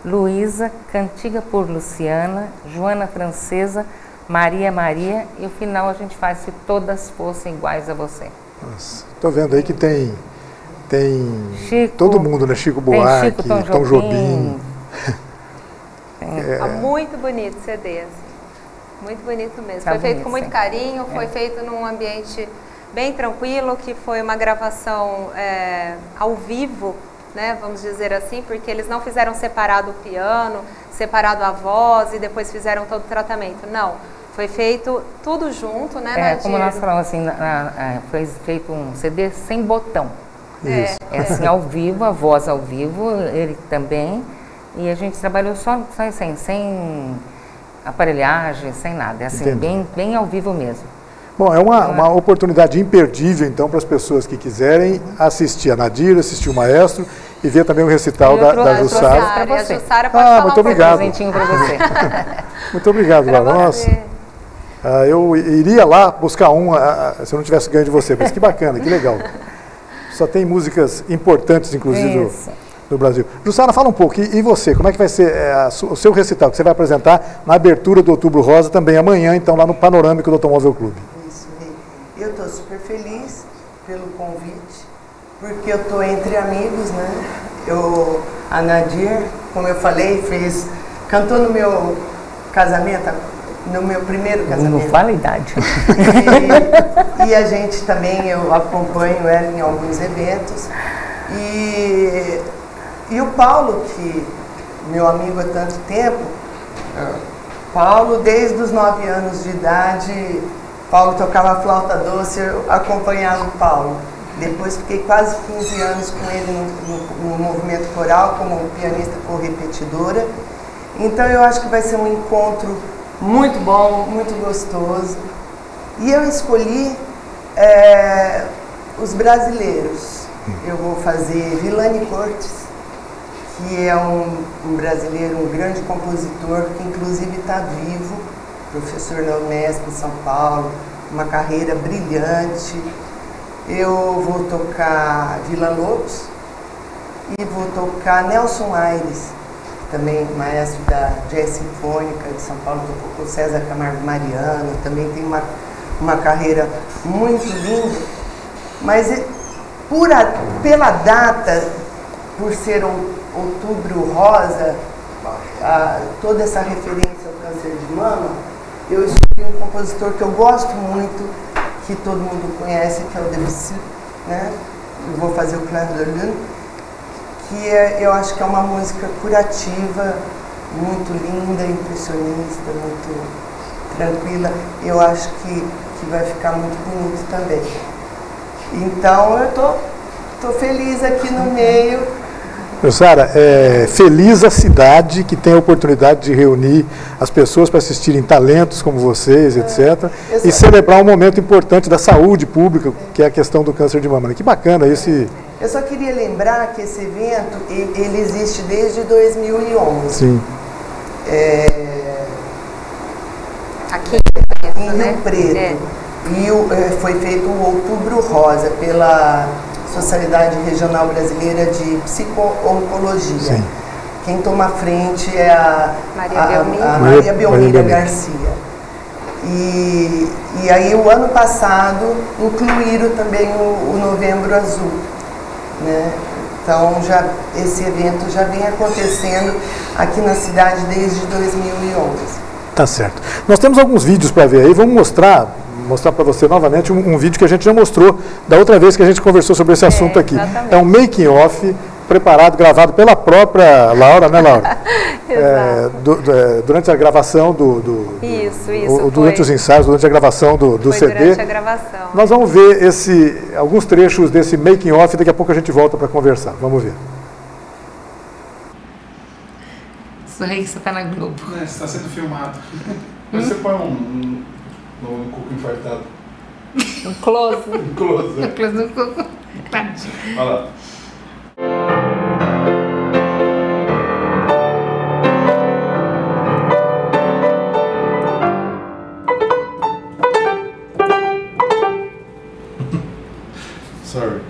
Luísa, Cantiga por Luciana, Joana Francesa, Maria Maria, e o final a gente faz Se Todas Fossem Iguais a Você. Estou vendo aí que tem Chico, todo mundo, né? Chico Buarque, Tom Jobim. Muito bonito CD, assim. Muito bonito mesmo. Tá foi feito bonito, com muito sim. carinho, foi feito num ambiente bem tranquilo, que foi uma gravação ao vivo, né, vamos dizer assim, porque eles não fizeram separado o piano, separado a voz e depois fizeram todo o tratamento. Não, foi feito tudo junto, né, Nadir? Como nós falamos assim, foi feito um CD sem botão. Assim, ao vivo, a voz ao vivo, ele também, e a gente trabalhou só assim, sem aparelhagem, sem nada, assim, bem ao vivo mesmo. Bom, é uma oportunidade imperdível, então, para as pessoas que quiserem assistir a Nadir, assistir o maestro e ver também o recital da Jussara. A Jussara pode falar muito obrigado. Um presentinho para você. Muito obrigado, Laura. Nossa. Eu iria lá buscar se eu não tivesse ganho de você, mas que bacana, que legal. Só tem músicas importantes, inclusive, do Brasil. Jussara, fala um pouco, e você, como é que vai ser o seu recital, que você vai apresentar na abertura do Outubro Rosa, também amanhã, então, lá no Panorâmico do Automóvel Clube? Eu estou super feliz pelo convite, porque eu estou entre amigos, né? A Nadir, como eu falei, cantou no meu casamento, no meu primeiro casamento. Não fala a idade. E a gente também, eu acompanho ela em alguns eventos. E o Paulo, que meu amigo há tanto tempo, Paulo, desde os 9 anos de idade, Paulo tocava flauta doce, eu acompanhava o Paulo. Depois fiquei quase 15 anos com ele no movimento coral, como pianista co-repetidora. Então eu acho que vai ser um encontro muito bom, muito gostoso. E eu escolhi os brasileiros. Eu vou fazer Vilani Cortes, que é um brasileiro, um grande compositor, que inclusive está vivo, professor na Unesp em São Paulo, uma carreira brilhante. Eu vou tocar Vila Lobos e vou tocar Nelson Aires, também maestro da Jazz Sinfônica de São Paulo, tocou com César Camargo Mariano, também tem uma carreira muito linda, mas pela data, por ser Outubro Rosa, toda essa referência ao câncer de mama, eu escolhi um compositor que eu gosto muito, que todo mundo conhece, que é o Debussy, né? Eu vou fazer o Clair de Lune, que eu acho que é uma música curativa, muito linda, impressionista, muito tranquila. Eu acho que vai ficar muito bonito também. Então eu tô feliz aqui no meio. Jussara, feliz a cidade que tem a oportunidade de reunir as pessoas para assistirem talentos como vocês, etc. E celebrar um momento importante da saúde pública, que é a questão do câncer de mama. Que bacana esse... Eu só queria lembrar que esse evento, ele existe desde 2011. Sim. Aqui em Rio Preto. E foi feito o Outubro Rosa pela Sociedade Regional Brasileira de Psico-Oncologia. Sim. Quem toma a frente é a Maria Belmira Garcia. E aí o ano passado incluíram também o Novembro Azul, né? Então esse evento já vem acontecendo aqui na cidade desde 2011. Tá certo. Nós temos alguns vídeos para ver aí, vamos mostrar para você novamente um vídeo que a gente já mostrou da outra vez que a gente conversou sobre esse assunto aqui. Exatamente. É um making-off preparado, gravado pela própria Laura, né, Laura? Durante a gravação durante os ensaios, durante a gravação do CD. Durante a gravação. Nós vamos ver alguns trechos desse making-off, daqui a pouco a gente volta para conversar. Vamos ver. Isso aí que você está na Globo. Você está sendo filmado. Mas você põe um cuco infartado. Um close. Um close. Um close no cuco. Olha lá. Sorry.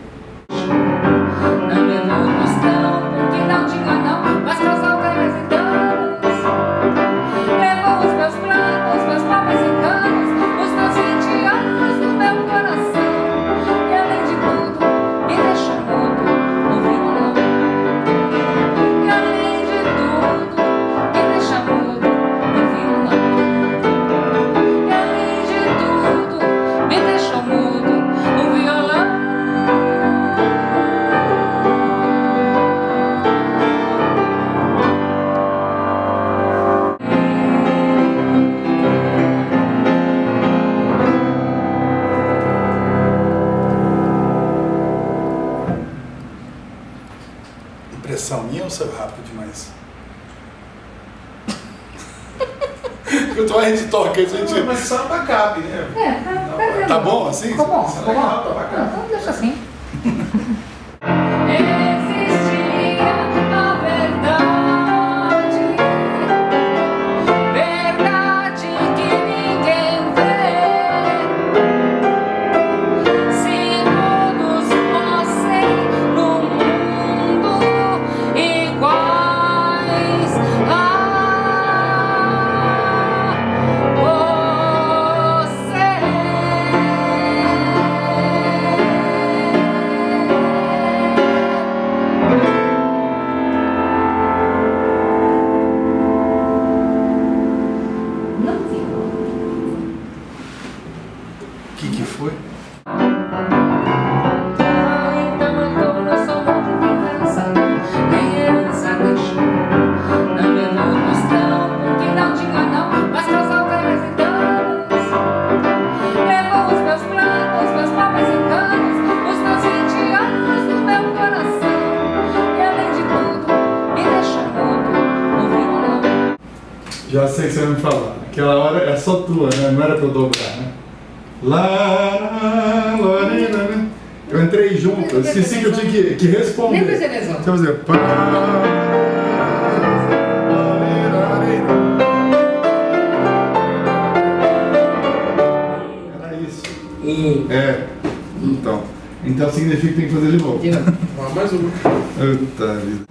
Impressão minha ou saiu rápido demais? Eu tô aí de toque, a gente... Mas só pra cabe, né? Tá bom assim? Tá bom, tá bom. Tá bacana. Então deixa assim. Já sei o que você vai me falar. Aquela hora é só tua, né? Não era pra eu dobrar, né? Né? Eu entrei junto, eu esqueci que eu tinha que responder. Nem prestei atenção. Deixa eu fazer. Era isso. Então significa que tem que fazer de novo. Mais uma. Puta vida.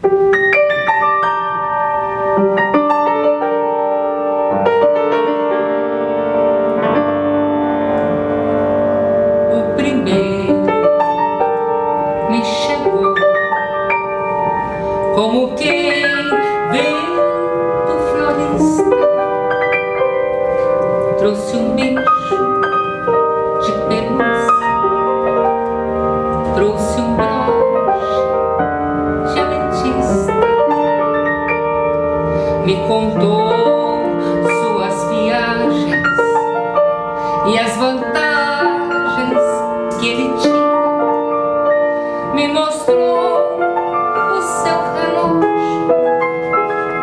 Como quem vem do florista, trouxe um beijo de pelúcia, trouxe um broche de ametista, me contou suas viagens e as vantagens que ele tinha, me mostrou o seu relógio,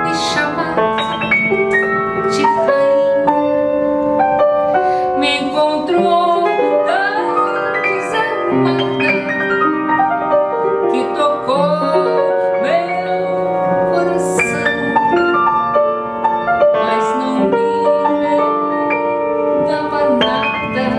me chamava de rainha, me encontrou tão desanimada que tocou meu coração, mas não me levava nada.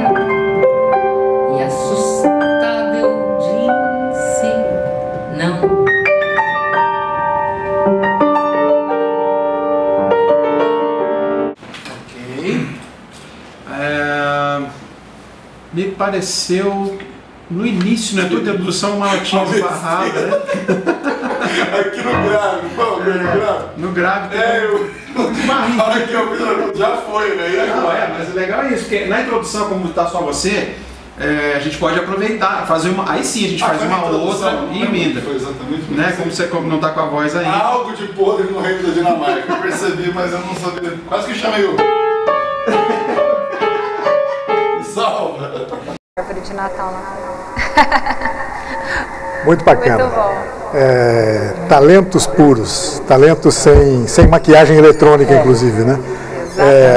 me pareceu, no início, né? Toda introdução, uma notinha esbarrada, né? Aqui no grave, qual o grave? No grave tem a hora que eu vi, já foi, né? Não, mas o legal é isso, porque na introdução, como está só você, a gente pode aproveitar, fazer uma. Aí sim a gente faz uma outra e emenda. Foi exatamente né? Como você não está com a voz aí. Algo de podre no reino da Dinamarca. Eu percebi, mas eu não sabia. Quase que chamei o. Salva! Árvore de Natal lá. Muito bacana. Muito bom. Talentos puros, talentos sem maquiagem eletrônica, inclusive, né?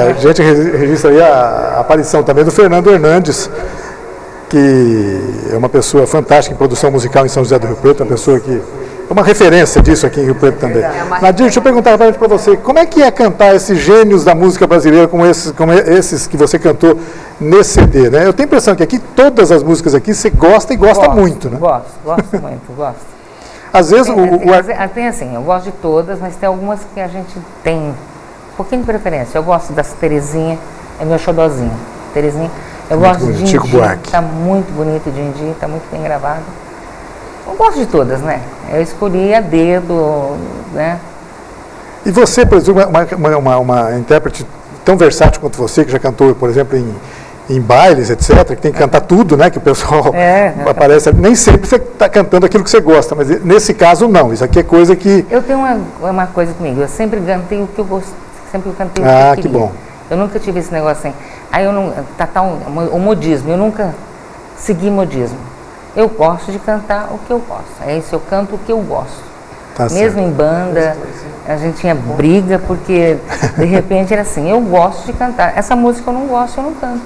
A gente registra aí a aparição também do Fernando Hernandes, que é uma pessoa fantástica em produção musical em São José do Rio Preto, uma pessoa que é uma referência disso aqui em Rio Preto também. Nadir, deixa eu perguntar para você, como é que é cantar esses gênios da música brasileira como esses que você cantou nesse CD, né? Eu tenho a impressão que aqui, todas as músicas aqui, você gosta e gosta muito, né? Gosto muito, gosto. Às vezes tem assim, eu gosto de todas, mas tem algumas que a gente tem um pouquinho de preferência. Eu gosto das Terezinha, é meu xodozinho. Terezinha. Eu gosto de Chico Buarque. Tá muito bonito de Dindi, tá muito bem gravado. Eu gosto de todas, né? Eu escolhi a dedo, né? E você, por exemplo, uma intérprete tão versátil quanto você, que já cantou, por exemplo, em bailes, etc., que tem que cantar tudo, né? Que o pessoal aparece. Nem sempre você está cantando aquilo que você gosta, mas nesse caso não. Isso aqui é coisa que... Eu tenho uma coisa comigo, eu sempre cantei o que eu gosto, sempre cantei o que eu queria. Que bom. Eu nunca tive esse negócio assim. Aí eu não... o modismo, eu nunca segui modismo. Eu gosto de cantar o que eu gosto. É isso, eu canto o que eu gosto. Tá Mesmo certo. em banda, a gente tinha briga, porque de repente era assim, eu gosto de cantar. Essa música eu não gosto, eu não canto.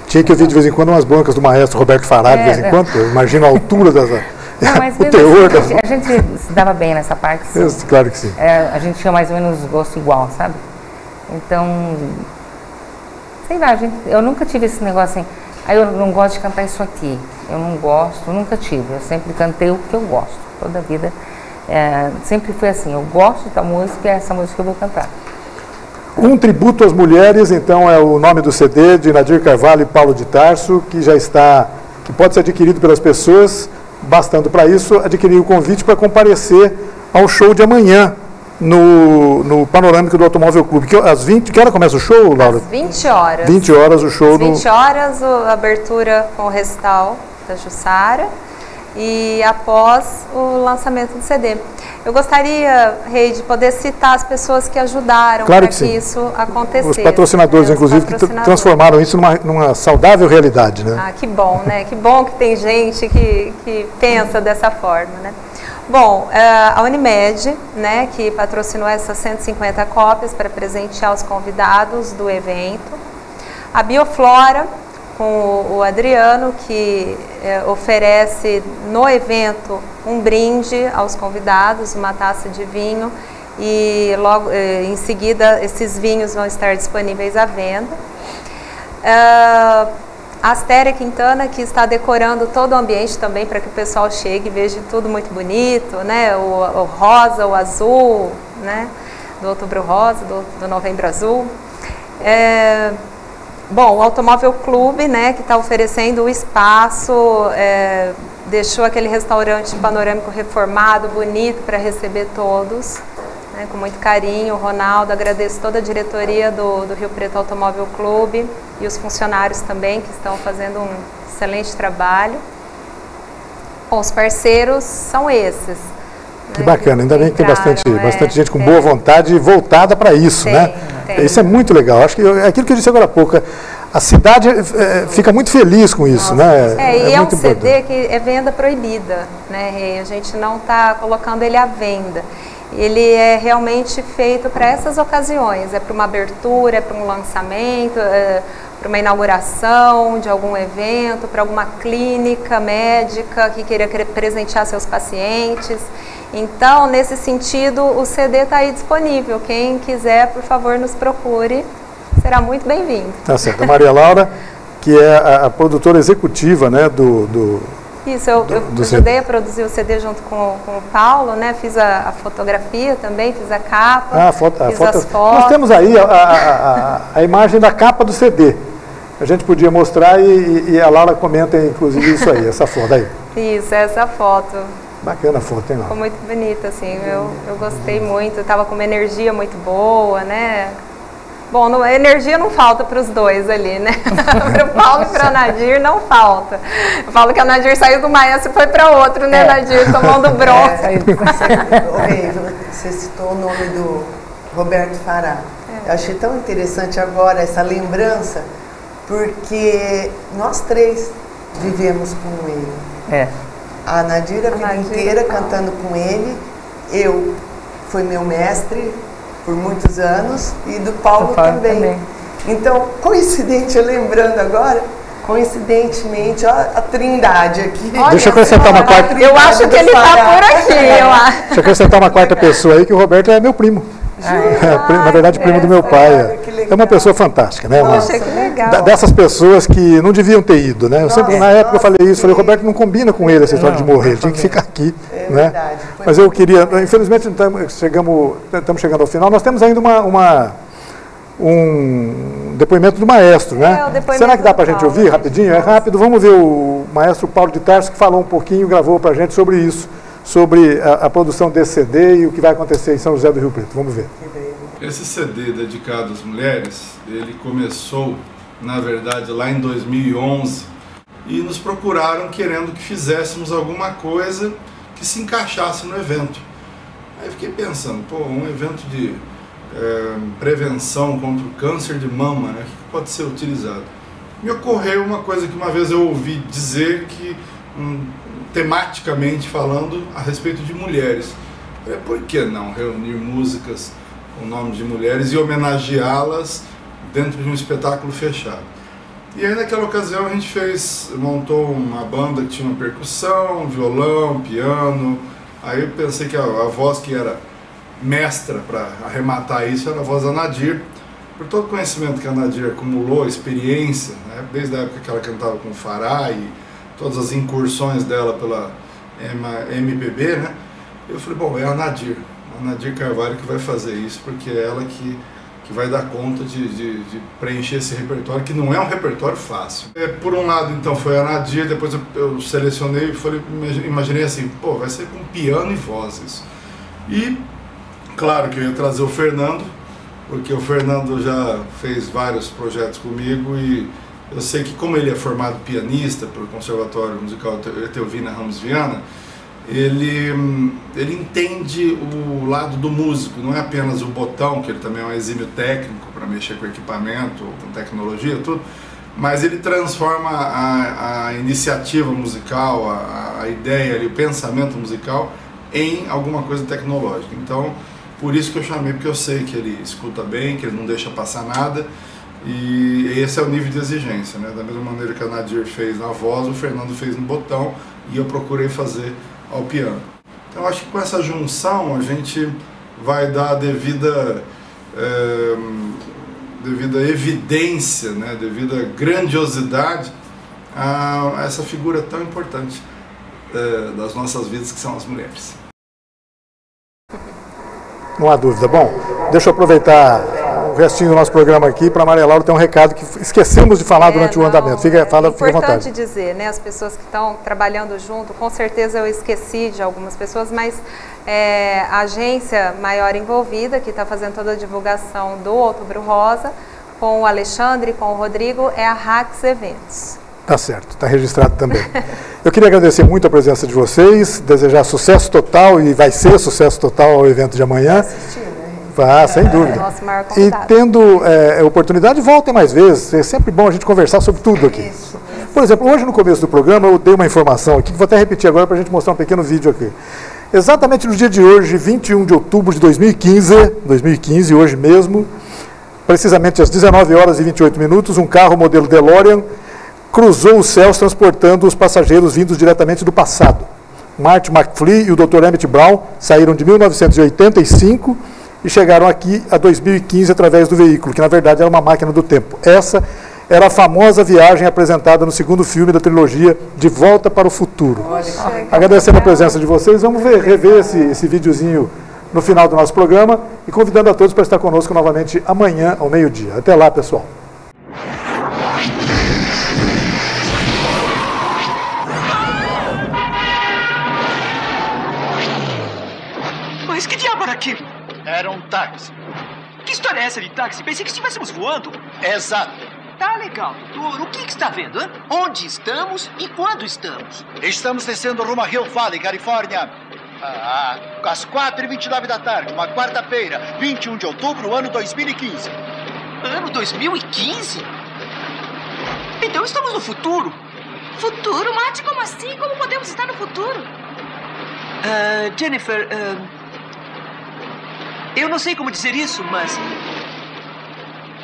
Tinha que ouvir de vez em quando umas broncas do maestro Roberto Fará, de vez em quando. Eu imagino a altura das... Não, mas o teor assim, a gente se dava bem nessa parte, sim. Claro que sim. A gente tinha mais ou menos gosto igual, sabe? Então, sei lá, eu nunca tive esse negócio assim, eu não gosto de cantar isso aqui, eu não gosto, nunca tive, eu sempre cantei o que eu gosto, toda a vida, sempre foi assim, eu gosto da música e é essa música que eu vou cantar. Um tributo às mulheres, então, é o nome do CD de Nadir Carvalho e Paulo de Tarso, que já está, que pode ser adquirido pelas pessoas, bastando para isso, adquirir o convite para comparecer ao show de amanhã, no Panorâmico do Automóvel Clube. Que hora começa o show, Laura? Às 20 horas. 20 horas o show. Às 20 horas, a abertura com o recital da Jussara e após o lançamento do CD. Eu gostaria, Rei, de poder citar as pessoas que ajudaram para que isso acontecesse. Os patrocinadores, inclusive, que transformaram isso numa saudável realidade, né? Ah, que bom, né? Que bom que tem gente que pensa dessa forma, né? Bom, a Unimed, né, que patrocinou essas 150 cópias para presentear os convidados do evento. A Bioflora, com o Adriano, que oferece no evento um brinde aos convidados, uma taça de vinho, e logo em seguida esses vinhos vão estar disponíveis à venda. A Astéria Quintana, que está decorando todo o ambiente também para que o pessoal chegue e veja tudo muito bonito, né? O rosa, o azul, né? Do Outubro Rosa, do Novembro Azul. Bom, o Automóvel Clube, né? Que está oferecendo o espaço, deixou aquele restaurante panorâmico reformado, bonito, para receber todos, né? Com muito carinho. O Ronaldo, agradeço toda a diretoria do Rio Preto Automóvel Clube e os funcionários também, que estão fazendo um excelente trabalho. Bom, os parceiros são esses. Que bacana, ainda bem que tem bastante gente com boa vontade e voltada para isso, né? Isso é muito legal. Acho que é aquilo que eu disse agora há pouco. A cidade fica muito feliz com isso, né? E é um CD que é venda proibida, né? A gente não está colocando ele à venda. Ele é realmente feito para essas ocasiões, é para uma abertura, é para um lançamento, para uma inauguração de algum evento, para alguma clínica médica que queira presentear seus pacientes. Então, nesse sentido, o CD está aí disponível. Quem quiser, por favor, nos procure, será muito bem-vindo. Tá certo. A Maria Laura, que é a produtora executiva, né, Isso, eu ajudei a produzir o CD junto com o Paulo, né? Fiz a fotografia também, fiz a capa, fiz as fotos. Nós temos aí a imagem da capa do CD. A gente podia mostrar e a Laura comenta, inclusive, isso aí, essa foto aí. Isso, essa foto. Bacana a foto, hein, Laura? Ficou muito bonita, assim, eu gostei muito, tava com uma energia muito boa, né? Bom, a energia não falta para os dois ali, né? Para o Paulo e para a Nadir não falta. Eu falo que a Nadir saiu do maestro e foi para outro, né, Nadir? Tomando bronca. Você citou o nome do Roberto Farah. Eu achei tão interessante agora essa lembrança, porque nós três vivemos com ele. A Nadir a vida inteira cantando com ele, eu fui meu mestre por muitos anos e do Paulo também. Então, lembrando agora, coincidentemente, ó, a trindade aqui. Olha, deixa eu acrescentar uma quarta. Eu acho que ele está por aqui. Deixa eu acrescentar uma quarta pessoa aí, que o Roberto é meu primo. Na verdade, primo do meu pai. É uma pessoa fantástica, né? Poxa, que legal. Dessas pessoas que não deviam ter ido, né? Eu sempre, na época, eu falei isso, falei, Roberto, não combina com ele essa história de morrer, ele tinha que ficar aqui, né? Verdade, mas eu queria, infelizmente, estamos chegando ao final, nós temos ainda um depoimento do maestro, né? Será que dá para a gente ouvir rapidinho? É rápido, vamos ver o maestro Paulo de Tarso, que falou um pouquinho, gravou para a gente sobre isso, sobre a produção desse CD e o que vai acontecer em São José do Rio Preto. Vamos ver. Esse CD dedicado às mulheres, ele começou, na verdade, lá em 2011 e nos procuraram querendo que fizéssemos alguma coisa que se encaixasse no evento. Aí eu fiquei pensando, pô, um evento de prevenção contra o câncer de mama, né, o que pode ser utilizado? Me ocorreu uma coisa que uma vez eu ouvi dizer que, tematicamente falando, a respeito de mulheres. Por que não reunir músicas com o nome de mulheres e homenageá-las dentro de um espetáculo fechado? E aí naquela ocasião a gente montou uma banda que tinha uma percussão, violão, piano. Aí eu pensei que a voz que era mestra para arrematar isso era a voz da Nadir, por todo o conhecimento que a Nadir acumulou, experiência, né, desde a época que ela cantava com o Farah e todas as incursões dela pela MPB, né? Eu falei, bom, é a Nadir Carvalho que vai fazer isso, porque é ela que vai dar conta de preencher esse repertório, que não é um repertório fácil. Por um lado, então, foi a Nadir, depois eu selecionei e imaginei assim, pô, vai ser com piano e vozes. E, claro que eu ia trazer o Fernando, porque o Fernando já fez vários projetos comigo e eu sei que, como ele é formado pianista pelo Conservatório Musical Etelvina Ramos Viana, ele entende o lado do músico, não é apenas o botão, que ele também é um exímio técnico para mexer com equipamento, com tecnologia, tudo, mas ele transforma a iniciativa musical, a ideia, o pensamento musical em alguma coisa tecnológica. Então, por isso que eu chamei, porque eu sei que ele escuta bem, que ele não deixa passar nada, e esse é o nível de exigência, né? Da mesma maneira que a Nadir fez na voz, o Fernando fez no botão e eu procurei fazer ao piano. Então acho que com essa junção a gente vai dar a devida evidência, né? Devida grandiosidade a essa figura tão importante das nossas vidas, que são as mulheres. Não há dúvida. Bom, deixa eu aproveitar o restinho do nosso programa aqui para a Maria Laura ter um recado que esquecemos de falar durante o andamento. Fica à vontade. É importante dizer, né, as pessoas que estão trabalhando junto, com certeza eu esqueci de algumas pessoas, mas a agência maior envolvida, que está fazendo toda a divulgação do Outubro Rosa, com o Alexandre, com o Rodrigo, é a Rax Eventos. Tá certo, está registrado também. Eu queria agradecer muito a presença de vocês, desejar sucesso total, e vai ser sucesso total ao evento de amanhã. Vai, sem dúvida. Nosso maior convidado. E tendo oportunidade, voltem mais vezes. É sempre bom a gente conversar sobre tudo aqui. Por exemplo, hoje no começo do programa eu dei uma informação aqui, que vou até repetir agora para a gente mostrar um pequeno vídeo aqui. Exatamente no dia de hoje, 21 de outubro de 2015, hoje mesmo, precisamente às 19 horas e 28 minutos, um carro modelo DeLorean cruzou os céus transportando os passageiros vindos diretamente do passado. Marty McFly e o Dr. Emmett Brown saíram de 1985 e chegaram aqui a 2015 através do veículo, que na verdade era uma máquina do tempo. Essa era a famosa viagem apresentada no segundo filme da trilogia De Volta para o Futuro. Agradecendo a presença de vocês, vamos rever esse videozinho no final do nosso programa e convidando a todos para estar conosco novamente amanhã ao meio-dia. Até lá, pessoal. Mas que diabo era aquilo? Era um táxi. Que história é essa de táxi? Pensei que estivéssemos voando. Exato. Tá legal, doutor. O que está vendo, hein? Onde estamos e quando estamos? Estamos descendo rumo a Hill Valley, Califórnia. Às 4h29 da tarde, uma quarta-feira, 21 de outubro, ano 2015. Ano 2015? Então estamos no futuro. Futuro? Mate, como assim? Como podemos estar no futuro? Jennifer, eu não sei como dizer isso, mas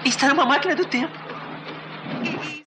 está numa máquina do tempo.